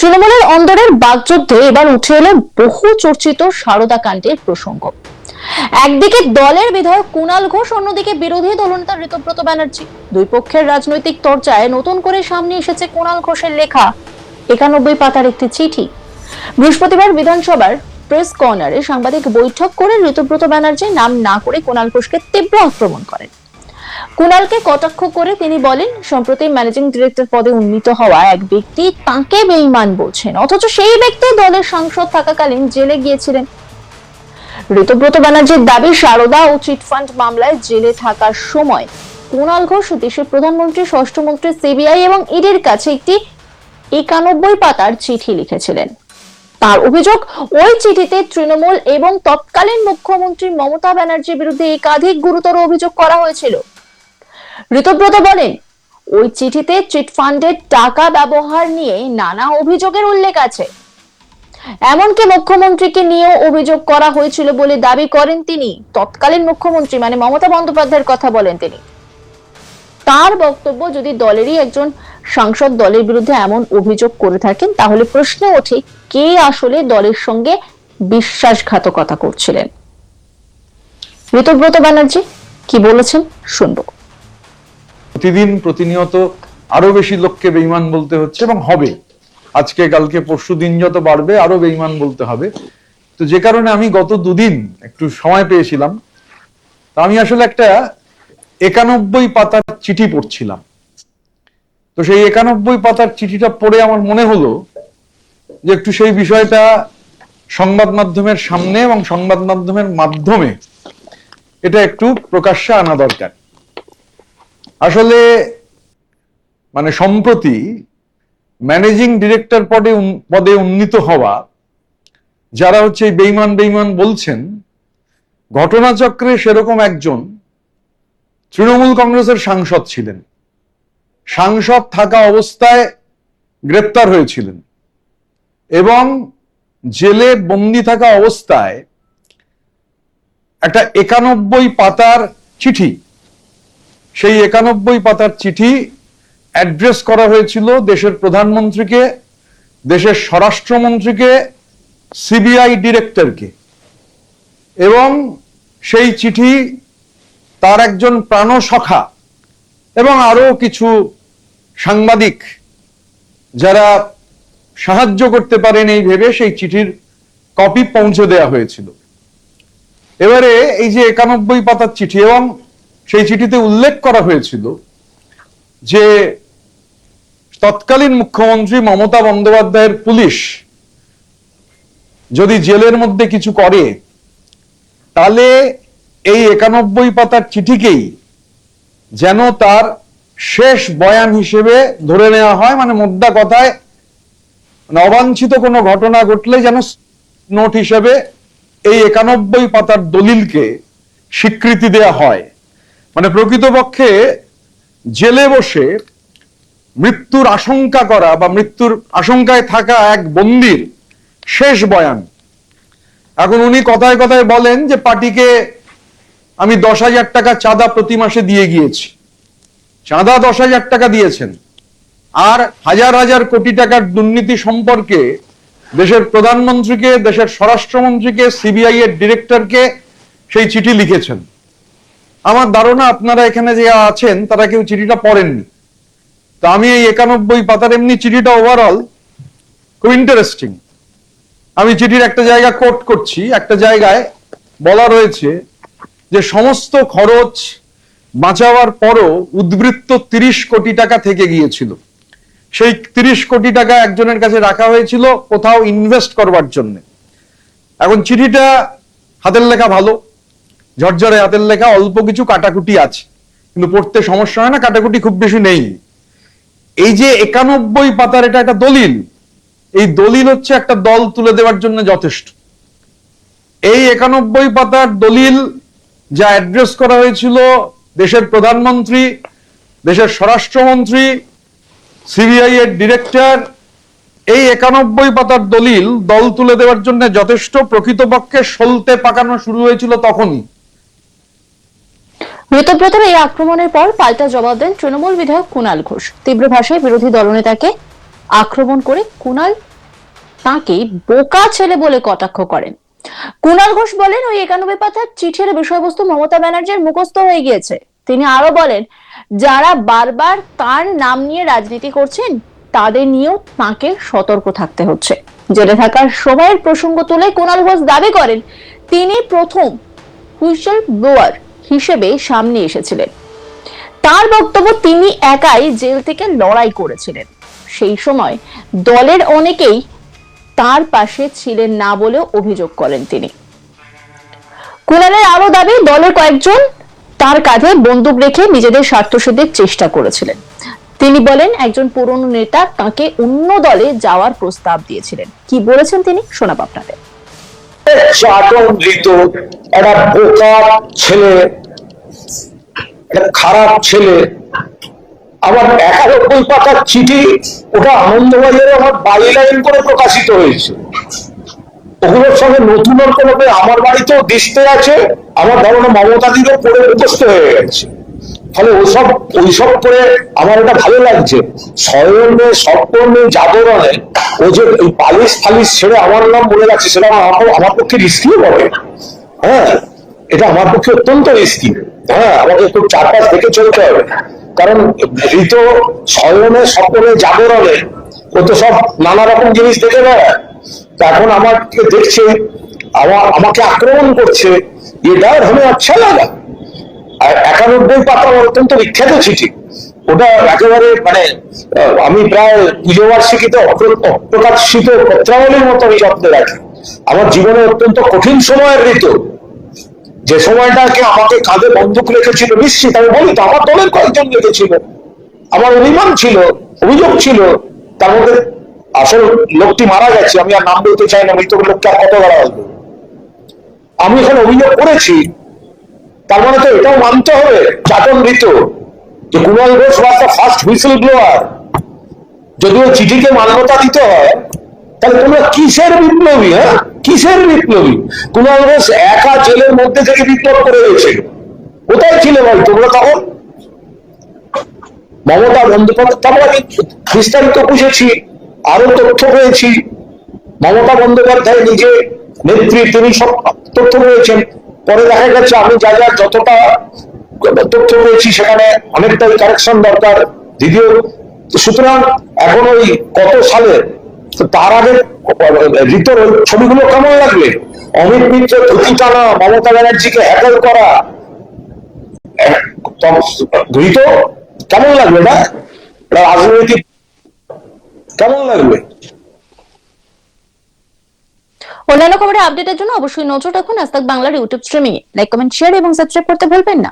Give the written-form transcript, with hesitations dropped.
তৃণমূলের অন্দরের বাগযুদ্ধে এবার উঠে এলো বহু চর্চিত সারদা কাণ্ডের প্রসঙ্গ। একদিকে দলের বিধায়ক কুণাল ঘোষ, অন্যদিকে বিরোধী দলনেতা ঋতব্রত ব্যানার্জি। দুই পক্ষের রাজনৈতিক চর্চায় নতুন করে সামনে এসেছে কুণাল ঘোষের লেখা 91 পাতার একটি চিঠি। বৃহস্পতিবার বিধানসভার প্রেস কর্নারে সাংবাদিক বৈঠক করে ঋতব্রত ব্যানার্জি নাম না করে কুণাল ঘোষকে তীব্র আক্রমণ করেন। কুণালকে কটাক্ষ করে তিনি বলেন, সম্প্রতি ম্যানেজিং ডিরেক্টর পদে উন্নীত হওয়া এক ব্যক্তি তাকে বেঈমান বলছেন, অথচ সেই ব্যক্তি দলের সাংসদ থাকাকালীন জেলে গিয়েছিলেন। ঋতব্রত ব্যানার্জির দাবি, সারদা ও চিটফান্ড মামলায় জেলে থাকার সময় কুণাল ঘোষ দেশের প্রধানমন্ত্রী, স্বরাষ্ট্রমন্ত্রী, সিবিআই এবং ইডির কাছে একটি 91 পাতার চিঠি লিখেছিলেন। তার অভিযোগ, ওই চিঠিতে তৃণমূল এবং তৎকালীন মুখ্যমন্ত্রী মমতা ব্যানার্জির বিরুদ্ধে একাধিক গুরুতর অভিযোগ করা হয়েছিল। ঋতব্রত বলেন, ওই চিঠিতে চিটফান্ডের টাকা ব্যবহার নিয়ে নানা অভিযোগের উল্লেখ আছে। এমনকি মুখ্যমন্ত্রীকে নিয়েও অভিযোগ করা হয়েছিল বলে দাবি করেন তিনি। তৎকালীন মুখ্যমন্ত্রী মানে মমতা বন্দ্যোপাধ্যায়ের কথা বলেন তিনি। তার বক্তব্য, যদি দলেরই একজন সাংসদ দলের বিরুদ্ধে এমন অভিযোগ করে থাকেন, তাহলে প্রশ্ন ওঠে কে আসলে দলের সঙ্গে বিশ্বাসঘাতকতা করছিলেন। ঋতব্রত ব্যানার্জি কি বলেছেন শুনবো। প্রতিদিন প্রতিনিয়ত আরো বেশি লোককে বেঈমান বলতে হচ্ছে এবং হবে। আজকে কালকে পরশু দিন যত বাড়বে আরো বেঈমান বলতে হবে। তো যে কারণে আমি গত দুদিন একটু সময় পেয়েছিলাম, তা আমি আসলে একটা 91 পাতার চিঠি পড়ছিলাম। তো সেই 91 পাতার চিঠিটা পড়ে আমার মনে হলো যে একটু সেই বিষয়টা সংবাদ মাধ্যমের সামনে এবং সংবাদ মাধ্যমের মাধ্যমে এটা একটু প্রকাশ্যে আনা দরকার। আসলে মানে সম্প্রতি ম্যানেজিং ডিরেক্টর পদে উন্নীত হওয়া যারা হচ্ছে বেঈমান বেঈমান বলছেন, ঘটনাচক্রে সেরকম একজন তৃণমূল কংগ্রেসের সাংসদ ছিলেন। সাংসদ থাকা অবস্থায় গ্রেপ্তার হয়েছিলেন এবং জেলে বন্দী থাকা অবস্থায় একটা 91 পাতার চিঠি, সেই 91 পাতার চিঠি অ্যাড্রেস করা হয়েছিল দেশের প্রধানমন্ত্রীকে, দেশের স্বরাষ্ট্রমন্ত্রীকে, সিবিআই ডিরেক্টরকে। এবং সেই চিঠি তার একজন প্রাণসখা এবং আরো কিছু সাংবাদিক যারা সাহায্য করতে পারেন এই ভেবে সেই চিঠির কপি পৌঁছে দেওয়া হয়েছিল। এবারে এই যে 91 পাতার চিঠি, এবং সেই চিঠিতে উল্লেখ করা হয়েছিল যে তৎকালীন মুখ্যমন্ত্রী মমতা বন্দ্যোপাধ্যায়ের পুলিশ যদি জেলের মধ্যে কিছু করে, তাহলে এই 91 পাতার চিঠিকেই যেন তার শেষ বয়ান হিসেবে ধরে নেওয়া হয়। মানে মোদ্দা কথায়, অবাঞ্ছিত কোনো ঘটনা ঘটলে যেন নোট হিসেবে এই 91 পাতার দলিলকে স্বীকৃতি দেয়া হয়। মানে প্রকৃতপক্ষে জেলে বসে মৃত্যুর আশঙ্কা করা বা মৃত্যুর আশঙ্কায় থাকা এক বন্দীর শেষ বয়ান। এখন উনি কথায় কথায় বলেন যে পার্টিকে আমি 10,000 টাকা চাঁদা প্রতি মাসে দিয়ে গিয়েছি। চাঁদা 10,000 টাকা দিয়েছেন, আর হাজার হাজার কোটি টাকার দুর্নীতি সম্পর্কে দেশের প্রধানমন্ত্রীকে, দেশের স্বরাষ্ট্রমন্ত্রীকে, সিবিআই এর ডিরেক্টরকে সেই চিঠি লিখেছেন। আমার ধারণা আপনারা এখানে যে আছেন তারা কেউ চিঠিটা পড়েননি। তো আমি এই 91 পাতার, এমনি চিঠিটা ওভারঅল খুব ইন্টারেস্টিং। আমি চিঠির একটা জায়গা কোট করছি। একটা জায়গায় বলা রয়েছে যে সমস্ত খরচ বাঁচাবার পরও উদ্বৃত্ত 30 কোটি টাকা থেকে গিয়েছিল। সেই 30 কোটি টাকা একজনের কাছে রাখা হয়েছিল কোথাও ইনভেস্ট করবার জন্য। এখন চিঠিটা হাতের লেখা ভালো, ঝরঝরে হাতের লেখা, অল্প কিছু কাটাকুটি আছে, কিন্তু পড়তে সমস্যা হয় না, কাটাকুটি খুব বেশি নেই। এই যে 91 পাতার এটা একটা দলিল, এই দলিল হচ্ছে একটা দল তুলে দেওয়ার জন্য যথেষ্ট। এই 91 পাতার দলিল যা অ্যাড্রেস করা হয়েছিল দেশের প্রধানমন্ত্রী, দেশের স্বরাষ্ট্রমন্ত্রী, সিবিআই এর ডিরেক্টর, এই 91 পাতার দলিল দল তুলে দেওয়ার জন্য যথেষ্ট। প্রকৃতপক্ষে সলতে পাকানো শুরু হয়েছিল তখনই। ঋতব্রতের এই আক্রমণের পর পাল্টা জবাব দেন তৃণমূল বিধায়ক কুণাল ঘোষ। তীব্র ভাষায় বিরোধী দলনেতাকে আক্রমণ করে কুণাল তাকে বোকা ছেলে বলে কটাক্ষ করেন। কুণাল ঘোষ বলেন, ওই 91 পাতার চিঠির বিষয়বস্তু মমতা ব্যানার্জির মুখস্থ হয়ে গিয়েছে। তিনি আরো বলেন, যারা বারবার তার নাম নিয়ে রাজনীতি করছেন তাদের নিয়েও তাকে সতর্ক থাকতে হচ্ছে। জেলে থাকার সময়ের প্রসঙ্গ তুলে কুণাল ঘোষ দাবি করেন, তিনি প্রথম হুইসেল ব্লোয়ার হিসেবে সামনে এসেছিলেন। তার বক্তব্য, তিনি একাই জেল থেকে লড়াই করেছিলেন। সেই সময় দলের অনেকেই তার পাশে ছিলেন না বলেও অভিযোগ করেন তিনি। কুণালের আরো দাবি, দলের কয়েকজন তার কাঁধে বন্দুক রেখে নিজেদের স্বার্থসিদ্ধির চেষ্টা করেছিলেন। তিনি বলেন, একজন পুরনো নেতা তাকে অন্য দলে যাওয়ার প্রস্তাব দিয়েছিলেন। কি বলেছেন তিনি, শোনাব আপনাদের। একটা বোকা ছেলে, একটা খারাপ ছেলে, আবার 91 পাতার চিঠি, ওটা আনন্দবাজারে আমার বাইলাইন করে প্রকাশিত হয়েছে। ওগুলোর সঙ্গে নতুনের কোনো আমার বাড়িতেও দিস্তে আছে, আমার ধারণা মমতাদিরও পড়ে মুখস্থ হয়ে গেছে। ফলে ওইসব করে আমার এটা ভালো লাগছে। স্বয়নে স্বপ্নে জাগরণে ও যে ওই পালিশ ফালিশ ছেড়ে আমার নাম বলে যাচ্ছে, সেটা আমার পক্ষে রিস্কিও বটে। হ্যাঁ, এটা আমার পক্ষে অত্যন্ত রিস্কি। হ্যাঁ, আমাকে খুব চারপাশ দেখে চলতে হবে, কারণ ঋত স্বয়নে স্বপ্নে জাগরণে ও তো সব নানা রকম জিনিস দেখে বেড়ায়। এখন আমাকে দেখছে, আমাকে আক্রমণ করছে, এটা হলে আচ্ছা লাগা। আর 91 পাতা অত্যন্ত বিখ্যাত চিঠি, ওটা একেবারে মানে আমি প্রায় পুজো বার্ষিকীতে অপ্রকাশিত পত্রাবলীর মতো আমি যত্নে রাখি। আমার জীবনে অত্যন্ত কঠিন সময়ের ঋতু, যে সময়টাকে আমাকে কাঁধে বন্দুক রেখেছিল নিশ্চিত। আমি বলি তো, আমার দলের কয়েকজন রেখেছিল, আমার অভিমান ছিল, অভিযোগ ছিল। তার মধ্যে আসল লোকটি মারা গেছে, আমি আর নাম বলতে চাই না, মৃত লোককে আর কত গাড়া আসবে। আমি এখানে অভিযোগ করেছি, তার মানে তো এটাও মানতে হবে চাটন ঋতু যে Kunal Ghosh was the first whistle blower. যদি ওই চিঠিকে মান্যতা দিতে হয়, তাহলে তোমরা কিসের বিপ্লবী? হ্যাঁ, কিসের বিপ্লবী? কুণাল ঘোষ একা জেলের মধ্যে থেকে বিপ্লব করে গেছিল। কোথায় ছিল ভাই তোমরা তখন? মমতা বন্দ্যোপাধ্যায়, তারপর আমি বিস্তারিত বুঝেছি, আরো তথ্য পেয়েছি। মমতা বন্দ্যোপাধ্যায় নিজে নেত্রী, তিনি সব তথ্য পেয়েছেন। পরে দেখা গেছে আমি যতটা তথ্য পেয়েছি সেখানে অনেকটাই কারেকশন দরকার, দ্বিতীয়। সুতরাং এখন ওই কত সালে, তার আগে ঋতুর ওই ছবিগুলো কেমন লাগবে? অমিত মিত্র ধুতি টানা, মমতা ব্যানার্জিকে হ্যাকেল করা, ঋতু কেমন লাগবে? না রাজনৈতিক কেমন লাগবে? অন্যান্য খবরের আপডেটের জন্য অবশ্যই নজর রাখুন আজ তাক বাংলার ইউটিউব স্ট্রিমিং এ। লাইক, কমেন্ট, শেয়ার এবং সাবস্ক্রাইব করতে ভুলবেন না।